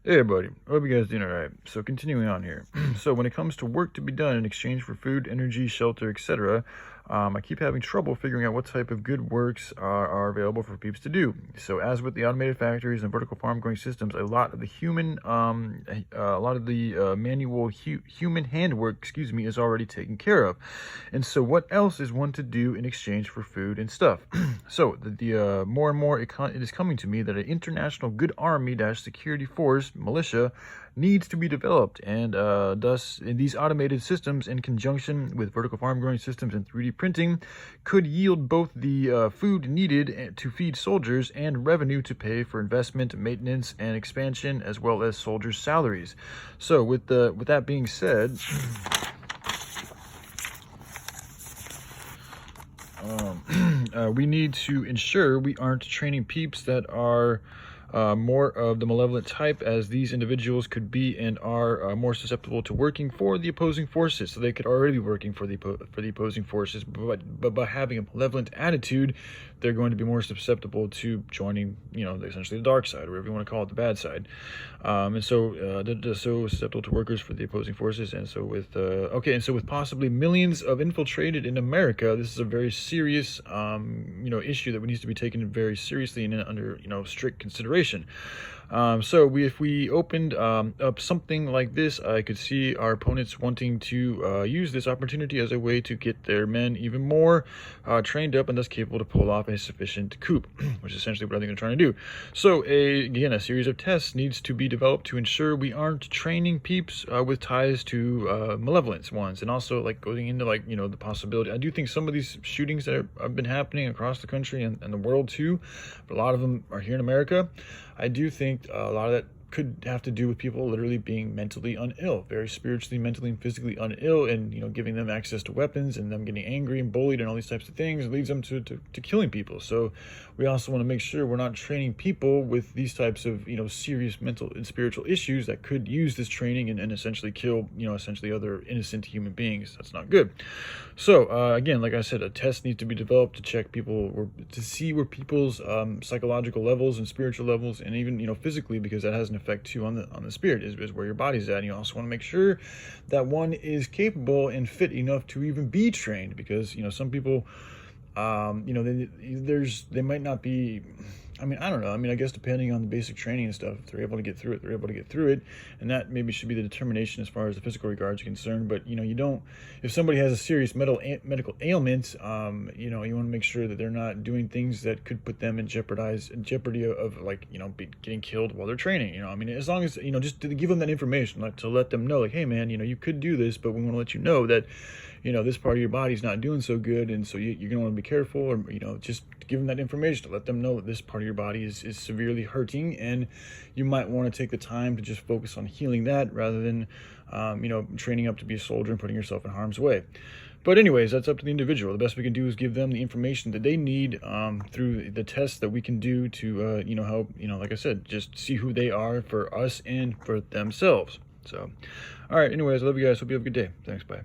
Hey everybody, hope you guys doing alright. So continuing on here. So when it comes to work to be done in exchange for food, energy, shelter, etc., I keep having trouble figuring out what type of good works are available for peeps to do. So as with the automated factories and vertical farm growing systems, a lot of the manual human handwork, is already taken care of. And so what else is one to do in exchange for food and stuff? So the more and more it is coming to me that an international good army dash security force militia needs to be developed, and thus in these automated systems in conjunction with vertical farm growing systems and 3D printing could yield both the food needed to feed soldiers and revenue to pay for investment, maintenance, and expansion, as well as soldiers' salaries. So with that being said, we need to ensure we aren't training peeps that are more of the malevolent type, as these individuals could be and are more susceptible to working for the opposing forces. So they could already be working for the opposing forces, but by having a malevolent attitude, they're going to be more susceptible to joining, essentially the dark side, or whatever you want to call it, the bad side. And so they're so susceptible to workers for the opposing forces. And so with with possibly millions of infiltrated in America, this is a very serious issue that needs to be taken very seriously and under strict consideration. If we opened up something like this, I could see our opponents wanting to use this opportunity as a way to get their men even more trained up and thus capable to pull off a sufficient coup, which is essentially what I think they're trying to do. So again, a series of tests needs to be developed to ensure we aren't training peeps with ties to malevolence ones, and also going into the possibility. I do think some of these shootings that have been happening across the country and the world too, but a lot of them are here in America. I do think a lot of that could have to do with people literally being mentally unill, very spiritually, mentally, and physically unill, and giving them access to weapons and them getting angry and bullied and all these types of things leads them to killing people. So we also want to make sure we're not training people with these types of serious mental and spiritual issues that could use this training and essentially kill essentially other innocent human beings. That's not good. So again, like I said, a test needs to be developed to check people, to see where people's psychological levels and spiritual levels, and even physically, because that has an effect too on the spirit, is where your body's at. And you also want to make sure that one is capable and fit enough to even be trained, because some people they might not be. I don't know. I guess depending on the basic training and stuff, if they're able to get through it, they're able to get through it. And that maybe should be the determination as far as the physical regards are concerned. But, you don't, if somebody has a serious medical ailment, you want to make sure that they're not doing things that could put them in jeopardy of getting killed while they're training. As long as, just to give them that information, to let them know, hey man, you could do this, but we want to let you know that, this part of your body's not doing so good. And so you're going to want to be careful, or, just give them that information to let them know that this part of your body is severely hurting, and you might want to take the time to just focus on healing that rather than training up to be a soldier and putting yourself in harm's way. But anyways, that's up to the individual. The best we can do is give them the information that they need through the tests that we can do to help, like I said, just see who they are for us and for themselves. So all right, anyways, I love you guys. Hope you have a good day. Thanks. Bye.